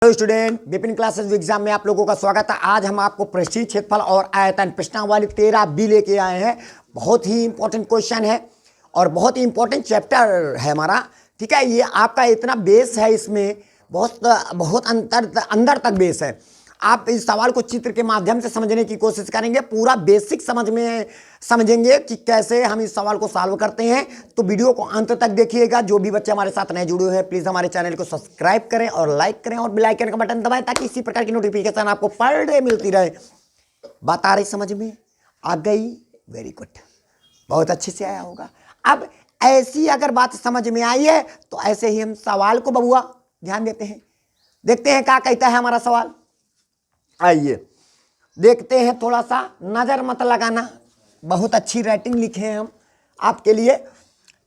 तो student Vipin classes exam में आप लोगों का स्वागत है। आज हम आपको पृष्ठीय क्षेत्रफल और आयतन प्रश्नावली 13B लेके आए हैं। बहुत ही इंपॉर्टेंट क्वेश्चन है और बहुत ही इंपॉर्टेंट चैप्टर है हमारा। ठीक है, ये आपका इतना बेस है, इसमें बहुत अंदर तक बेस है। आप इस सवाल को चित्र के माध्यम से समझने की कोशिश करेंगे, पूरा बेसिक समझेंगे कि कैसे हम इस सवाल को सॉल्व करते हैं। तो वीडियो को अंत तक देखिएगा। जो भी बच्चे हमारे साथ नए जुड़े हुए हैं प्लीज़ हमारे चैनल को सब्सक्राइब करें और लाइक करें और बेल आइकन का बटन दबाएं ताकि इसी प्रकार की नोटिफिकेशन आपको पर डे मिलती रहे। बात आ रही समझ में आ गई? वेरी गुड, बहुत अच्छे से आया होगा। अब ऐसी अगर बात समझ में आई है तो ऐसे ही हम सवाल को बबुआ ध्यान देते हैं, देखते हैं क्या कहता है हमारा सवाल। आइए देखते हैं, थोड़ा सा नजर मत लगाना, बहुत अच्छी राइटिंग लिखे हैं हम आपके लिए।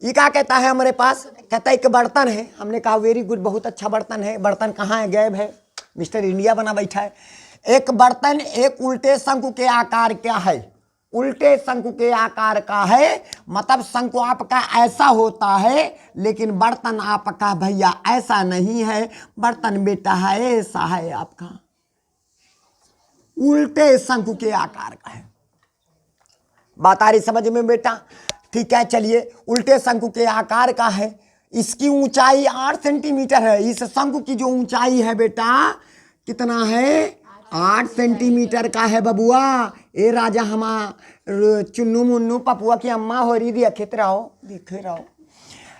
ये क्या कहता है हमारे पास? कहता है एक बर्तन है। हमने कहा वेरी गुड, बहुत अच्छा बर्तन है। बर्तन कहाँ है? गैब है, मिस्टर इंडिया बना बैठा है। एक बर्तन एक उल्टे शंकु के आकार का है, उल्टे शंकु के आकार का है, मतलब शंकु आपका ऐसा होता है लेकिन बर्तन आपका भैया ऐसा नहीं है। बर्तन बेटा है ऐसा है, आपका उल्टे शंकु के आकार का है। बात आ रही समझ में बेटा? ठीक है, चलिए उल्टे शंकु के आकार का है। इसकी ऊंचाई 8 सेंटीमीटर है। इस शंकु की जो ऊंचाई है बेटा कितना है? 8 सेंटीमीटर का है बबुआ। ए राजा हमा चुन्नू मुन्नू पपुआ की अम्मा हो रही देख रहो।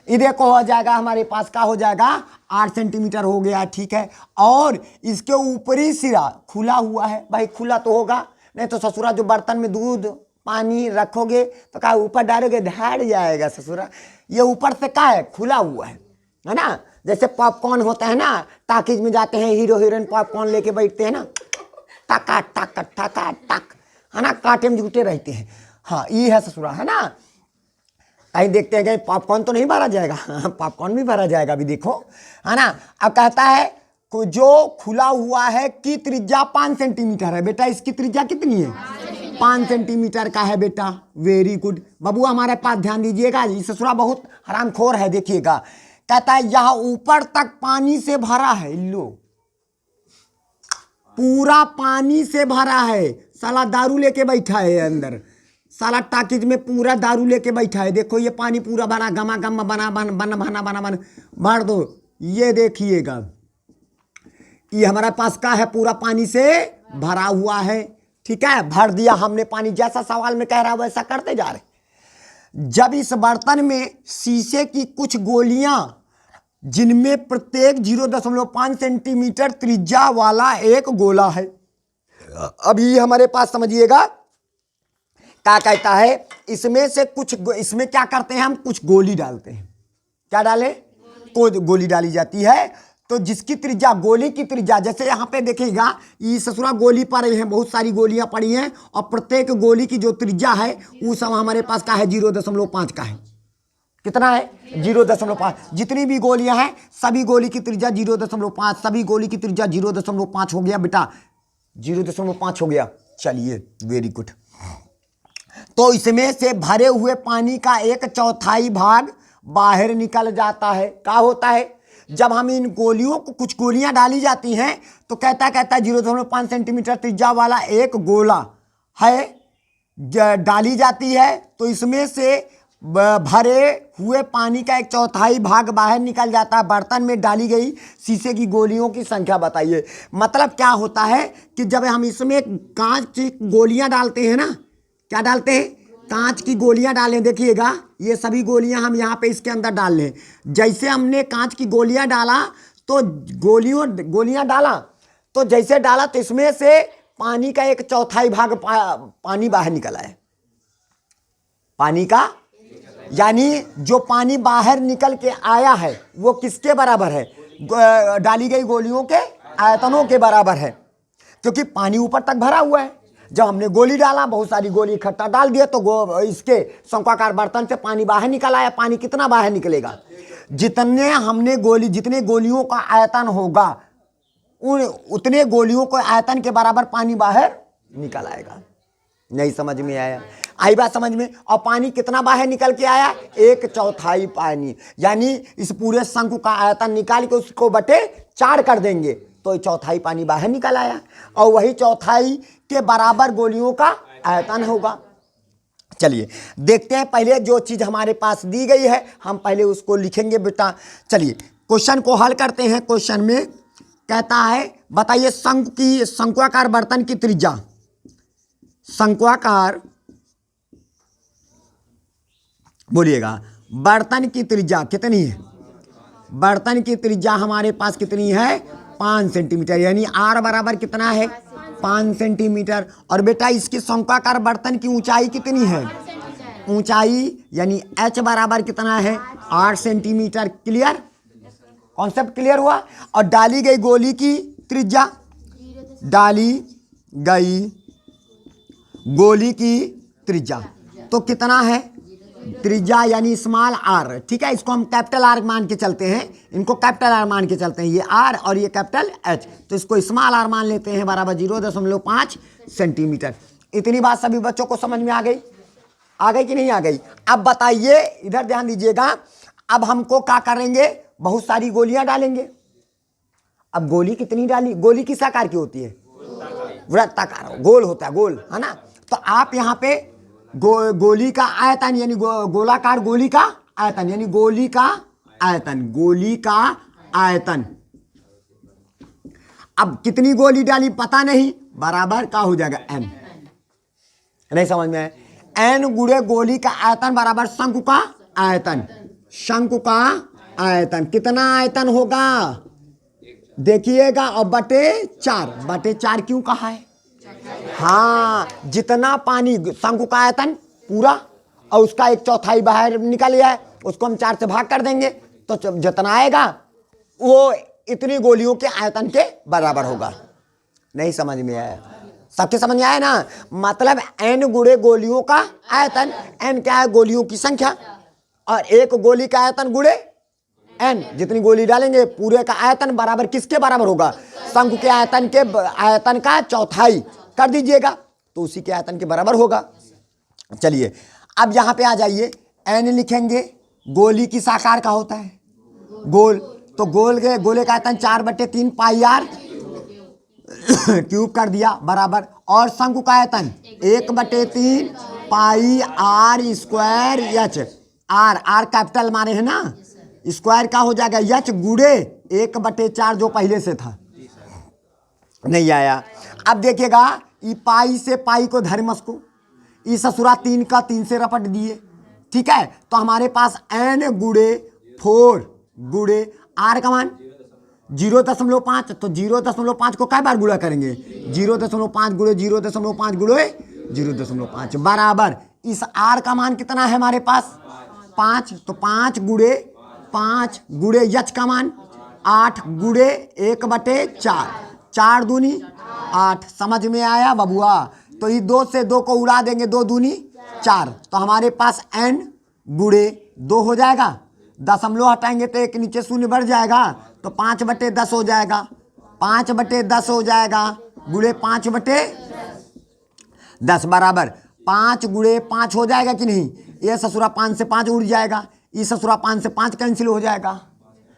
ये देखो हो जाएगा हमारे पास, का हो जाएगा 8 सेंटीमीटर हो गया। ठीक है, और इसके ऊपरी सिरा खुला हुआ है। भाई खुला तो होगा, नहीं तो ससुरा जो बर्तन में दूध पानी रखोगे तो क्या ऊपर डालोगे, ढाड़ जाएगा ससुरा। ये ऊपर से क्या है? खुला हुआ है ना। जैसे पॉपकॉर्न होता है ना, टाकीज में जाते हैं हीरो हीरोइन पॉपकॉर्न लेके बैठते हैं ना, टका टक टका टक, है ना, कांटे में जुटे रहते हैं। हाँ ये है ससुरा, है ना। कहीं देखते हैं कहीं पॉपकॉर्न तो नहीं भरा जाएगा? पॉपकॉर्न भी भरा जाएगा अभी, देखो, है ना। अब कहता है जो खुला हुआ है की त्रिज्या 5 सेंटीमीटर है। बेटा इसकी त्रिज्या कितनी है? 5 सेंटीमीटर का है बेटा। वेरी गुड बबुआ, हमारे पास ध्यान दीजिएगा। ये ससुरा बहुत हरामखोर है, देखिएगा। कहता है यह ऊपर तक पानी से भरा है। लो, पूरा पानी से भरा है। साला दारू लेके बैठा है अंदर, साला टाकीज में पूरा दारू लेके बैठा है। देखो ये पानी पूरा भरा, गमा गम बना भर दो। ये देखिएगा, ये हमारे पास का है, पूरा पानी से भरा हुआ है। ठीक है, भर दिया हमने पानी। जैसा सवाल में कह रहा है वैसा करते जा रहे। जब इस बर्तन में शीशे की कुछ गोलियां, जिनमें प्रत्येक 0.5 सेंटीमीटर त्रिज्या वाला एक गोला है। अभी हमारे पास समझिएगा क्या कहता है। इसमें से कुछ, इसमें क्या करते हैं हम, कुछ गोली डालते हैं। क्या डाले? कोई गोली डाली जाती है। तो जिसकी त्रिज्या, गोली की त्रिज्या, जैसे यहाँ पे देखिएगा ये ससुरा गोली पड़े हैं, बहुत सारी गोलियां पड़ी हैं और प्रत्येक गोली की जो त्रिज्या है वो सब हमारे पास का है 0.5 का है। कितना है? 0.5। जितनी भी गोलियां हैं सभी गोली की त्रिज्या 0.5, सभी गोली की त्रिज्या 0.5 हो गया बेटा, 0.5 हो गया। चलिए वेरी गुड। तो इसमें से भरे हुए पानी का 1/4 भाग बाहर निकल जाता है। क्या होता है? जब हम इन गोलियों को, कुछ गोलियां डाली जाती हैं तो कहता है 0.5 सेंटीमीटर त्रिज्या वाला एक गोला है डाली जाती है। तो इसमें से भरे हुए पानी का 1/4 भाग बाहर निकल जाता है। बर्तन में डाली गई शीशे की गोलियों की संख्या बताइए। मतलब क्या होता है कि जब हम इसमें कांच की गोलियां डालते हैं ना, क्या डालते हैं? कांच की गोलियां डालें। देखिएगा ये सभी गोलियां हम यहाँ पे इसके अंदर डाल लें। जैसे हमने कांच की गोलियां डाला तो गोलियां डाला तो जैसे डाला तो इसमें से पानी का 1/4 भाग पानी बाहर निकला है। पानी का, यानी जो पानी बाहर निकल के आया है वो किसके बराबर है? डाली गई गोलियों के आयतनों के बराबर है, क्योंकि पानी ऊपर तक भरा हुआ है। जब हमने गोली डाला, बहुत सारी गोली इकट्ठा डाल दिया तो इसके शंक्वाकार बर्तन से पानी बाहर निकल आया। पानी कितना बाहर निकलेगा? जितने गोलियों का आयतन होगा उतने गोलियों को आयतन के बराबर पानी बाहर निकल आएगा। नहीं समझ में आया? आई बात समझ में? और पानी कितना बाहर निकल के आया? 1/4 पानी। यानी इस पूरे शंकु का आयतन निकाल के उसको बटे 4 कर देंगे तो चौथाई पानी बाहर निकल आया और वही चौथाई के बराबर गोलियों का आयतन होगा। चलिए देखते हैं, पहले जो चीज़ हमारे पास दी गई है हम पहले उसको लिखेंगे बेटा। चलिए क्वेश्चन को हल करते हैं। क्वेश्चन में कहता है बताइए शंक्वाकार बर्तन की त्रिज्या, शंक्वाकार बोलिएगा, बर्तन की त्रिज्या कितनी है? बर्तन की त्रिज्या हमारे पास कितनी है? 5 सेंटीमीटर, यानी आर बराबर कितना है? 5 सेंटीमीटर। और बेटा इसकी शंक्वाकार बर्तन की ऊंचाई कितनी है? ऊंचाई यानी एच बराबर कितना है? 8 सेंटीमीटर। क्लियर, कॉन्सेप्ट क्लियर हुआ। और डाली गई गोली की त्रिज्या, डाली गई गोली की त्रिज्या तो कितना है? त्रिज्या यानी स्मॉल आर, ठीक है, इसको हम कैपिटल आर मान के चलते हैं, इनको कैपिटल आर मान के चलते हैं, ये आर और ये कैपिटल एच, तो इसको स्मॉल आर मान लेते हैं, बराबर 0.5 सेंटीमीटर। इतनी बात सभी बच्चों को समझ में आ गई? आ गई कि नहीं आ गई? अब बताइए, इधर ध्यान दीजिएगा, अब हमको क्या करेंगे? बहुत सारी गोलियां डालेंगे। अब गोली कितनी डाली? गोली किस आकार की होती है? वृत्ताकार, गोल होता है, गोल, है ना। तो आप यहाँ पे गोली का आयतन यानी गोलाकार गोली का आयतन यानी गोली का आयतन, गोली का आयतन। अब कितनी गोली डाली पता नहीं, बराबर का हो जाएगा n। नहीं समझ में है? n गुणे गोली का आयतन बराबर शंकु का आयतन। शंकु का आयतन कितना आयतन होगा देखिएगा, और बटे 4 क्यों कहा है? हाँ, जितना पानी शंकु का आयतन पूरा और उसका 1/4 बाहर निकल गया है, उसको हम 4 से भाग कर देंगे तो जितना आएगा वो इतनी गोलियों के आयतन के बराबर होगा। नहीं समझ में आया? सबके समझ में आया ना? मतलब n गुणे गोलियों का आयतन, n क्या है? गोलियों की संख्या, और एक गोली का आयतन गुणे n, जितनी गोली डालेंगे पूरे का आयतन बराबर किसके बराबर होगा? शंकु के आयतन के आयतन का चौथाई कर दीजिएगा तो उसी के आयतन के बराबर होगा। चलिए अब यहाँ पे आ जाइए, n लिखेंगे, गोली किस आकार का होता है? गोल, तो गोले का आयतन 4/3 पाई आर क्यूब कर दिया बराबर, और शंकु का आयतन 1/3 pi r square h, r capital मारे हैं ना, स्क्वायर का हो जाएगा एच गुणे 1/4 जो पहले से था। नहीं आया? अब देखिएगा, ई पाई से पाई को धर्मस को, ई ससुरा 3 का 3 से रपट दिए, ठीक है, तो हमारे पास n गुणे 4 गुणे आर का मान 0.5, तो 0.5 को कई बार गुणा करेंगे? 0.5 गुणे 0.5 गुणे 0.5 बराबर इस आर का मान कितना है हमारे पास? 5, तो 5 गुणे यच का मान 8 गुणे 1/4, 4 दूनी 8। समझ में आया बबुआ? तो ये 2 से 2 को उड़ा देंगे, 2 दूनी 4, तो हमारे पास n गुणे 2 हो जाएगा, दशमलव हटाएंगे तो एक नीचे शून्य बढ़ जाएगा, तो 5/10 हो जाएगा, 5/10 हो जाएगा गुणे 5/10 बराबर 5 गुणे 5 हो जाएगा कि नहीं? ये ससुरा 5 से 5 उड़ जाएगा, ये ससुरा 5 से 5 कैंसिल हो जाएगा।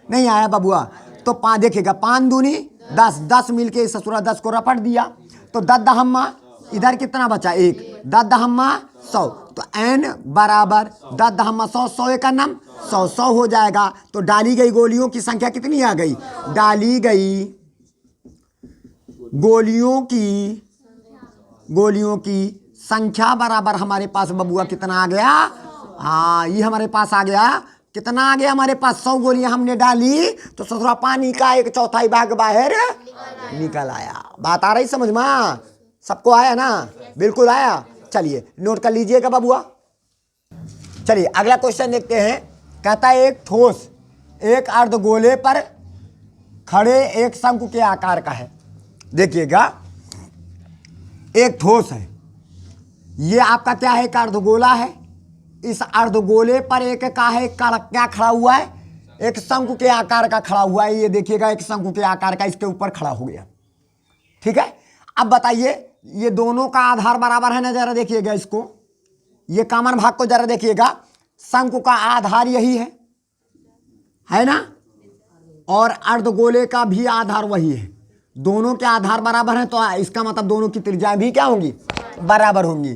नहीं आया बबुआ? तो 5 देखिएगा, 5 दूनी 10, 10 मिलके ससुरा 10 को रपट दिया, तो 10 दहम्मा इधर कितना बचा? 1, 10 दहम्मा 100, तो n बराबर 10 दहम्मा 100, 100 का नाम 100, 100 हो जाएगा। तो डाली गई गोलियों की संख्या कितनी आ गई? डाली गई गोलियों की संख्या बराबर हमारे पास बबुआ कितना आ गया? हाँ, ये हमारे पास आ गया, कितना आ गया हमारे पास? 100 गोलियां हमने डाली तो ससुरा पानी का 1/4 भाग बाहर निकल आया। बात आ रही समझ में? सबको आया ना? बिल्कुल आया। चलिए नोट कर लीजिएगा बबुआ। चलिए अगला क्वेश्चन देखते हैं। कहता है एक ठोस एक अर्धगोले पर खड़े एक शंकु के आकार का है। देखिएगा, एक ठोस है, ये आपका क्या है? एक अर्धगोला है। इस अर्धगोले पर एक का है क्या खड़ा हुआ है? एक शंकु के आकार का खड़ा हुआ है। ये देखिएगा, एक शंकु के आकार का इसके ऊपर खड़ा हो गया, ठीक है। अब बताइए, ये दोनों का आधार बराबर है ना? जरा देखिएगा इसको, ये कॉमन भाग को जरा देखिएगा, शंकु का आधार यही है ना? और अर्धगोले का भी आधार वही है, दोनों के आधार बराबर हैं तो इसका मतलब दोनों की त्रिज्याएं भी क्या होंगी, बराबर होंगी।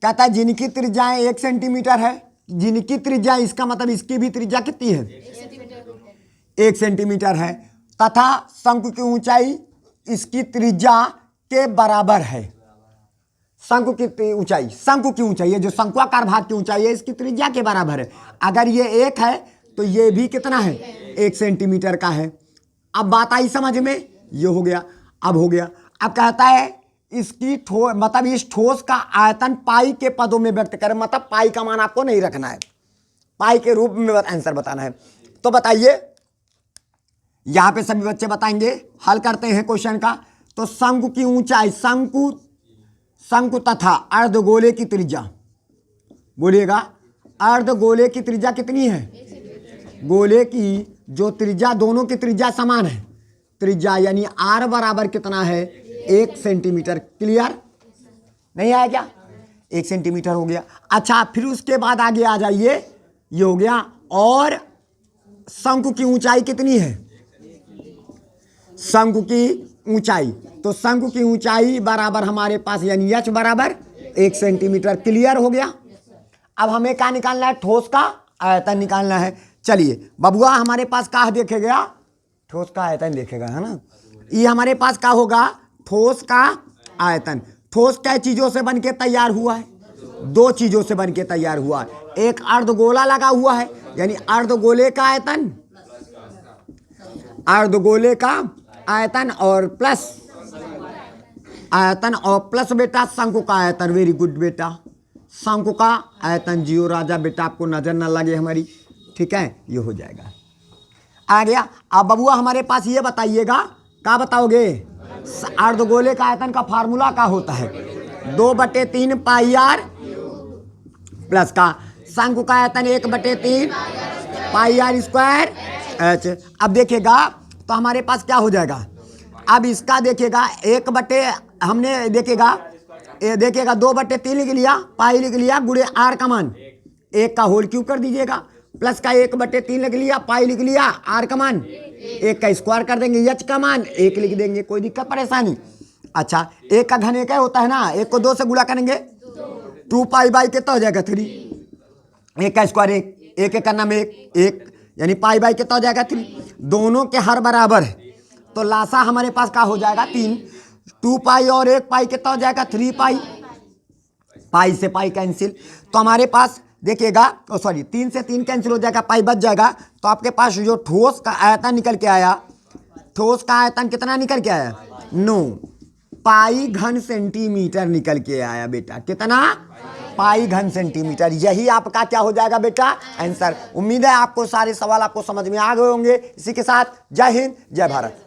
कहता है जिनकी त्रिज्याएं 1 सेंटीमीटर है, जिनकी त्रिज्या, इसका मतलब इसकी भी त्रिज्या कितनी है, 1 सेंटीमीटर है, तथा शंकु की ऊंचाई इसकी त्रिज्या के बराबर है। शंकु की ऊंचाई, शंकु की ऊंचाई, ये जो शंक्वाकार भाग की ऊंचाई है इसकी त्रिज्या के बराबर है। अगर ये 1 है तो ये भी कितना है, 1 सेंटीमीटर का है। अब बात आई समझ में, ये हो गया। अब हो गया, अब कहता है इसकी मतलब इस ठोस का आयतन पाई के पदों में व्यक्त करें, मतलब पाई का मान आपको नहीं रखना है, पाई के रूप में आंसर बताना है। तो बताइए, यहां पे सभी बच्चे बताएंगे, हल करते हैं क्वेश्चन का। तो शंकु की ऊंचाई, शंकु तथा अर्धगोले की त्रिज्या, बोलिएगा अर्धगोले की त्रिज्या कितनी है, गोले की जो त्रिज्या, दोनों की त्रिज्या समान है, त्रिज्या यानी आर बराबर कितना है, 1 सेंटीमीटर। क्लियर नहीं आया क्या, 1 सेंटीमीटर हो गया। अच्छा, फिर उसके बाद आगे आ जाइए, ये हो गया। और शंकु की ऊंचाई कितनी है, शंकु की ऊंचाई, तो शंकु की ऊंचाई बराबर हमारे पास यानी h बराबर 1 सेंटीमीटर। क्लियर हो गया। अब हमें क्या निकालना है, ठोस का आयतन निकालना है। चलिए बबुआ, हमारे पास क्या देखेगा, ठोस का आयतन देखेगा, है ना। ये हमारे पास क्या होगा, ठोस का आयतन। ठोस कै चीजों से बनके तैयार हुआ है, 2 चीजों से बनके तैयार हुआ है। एक अर्धगोला लगा हुआ है, यानी अर्धगोले का आयतन, अर्धगोले का आयतन और प्लस आयतन और प्लस बेटा शंकु का आयतन। वेरी गुड बेटा, शंकु का आयतन। जियो राजा बेटा, आपको नजर ना लगे हमारी, ठीक है, ये हो जाएगा, आ गया। अब बबुआ हमारे पास ये बताइएगा, क्या बताओगे, अर्धगोले का आयतन का फार्मूला क्या होता है, 2/3 पाई आर प्लस का शंकु का आयतन 1/3 पाई आर स्क्वायर एच। अब देखेगा तो हमारे पास क्या हो जाएगा, अब इसका देखेगा हमने देखेगा 2/3 लिख लिया, पाई लिख लिया, गुणे आर का मान 1 का होल क्यूब कर दीजिएगा, प्लस का 1/3 लिख लिया, पाई लिख लिया, आर का मान 1 का स्क्वायर कर देंगे, एच का मान 1 लिख देंगे। कोई दिक्कत परेशानी। अच्छा, 1 का घन 1 होता है ना, 1 को 2 से गुणा करेंगे 2 पाई बाई कितना हो जाएगा 3, 1 का स्क्वायर 1 1 करना में 1 यानी पाई बाई कितना हो जाएगा 3। दोनों के हर बराबर है तो लासा हमारे पास क्या हो जाएगा 3। 2 पाई और 1 पाई कितना हो जाएगा 3 पाई, पाई से पाई कैंसिल। तो हमारे पास देखिएगा, सॉरी 3 से 3 कैंसिल हो जाएगा, पाई बच जाएगा। तो आपके पास जो ठोस का आयतन निकल के आया, ठोस का आयतन कितना निकल के आया, 9 पाई घन सेंटीमीटर निकल के आया बेटा। कितना, पाई घन सेंटीमीटर। यही आपका क्या हो जाएगा बेटा, आंसर। उम्मीद है आपको सारे सवाल आपको समझ में आ गए होंगे। इसी के साथ जय हिंद, जय भारत।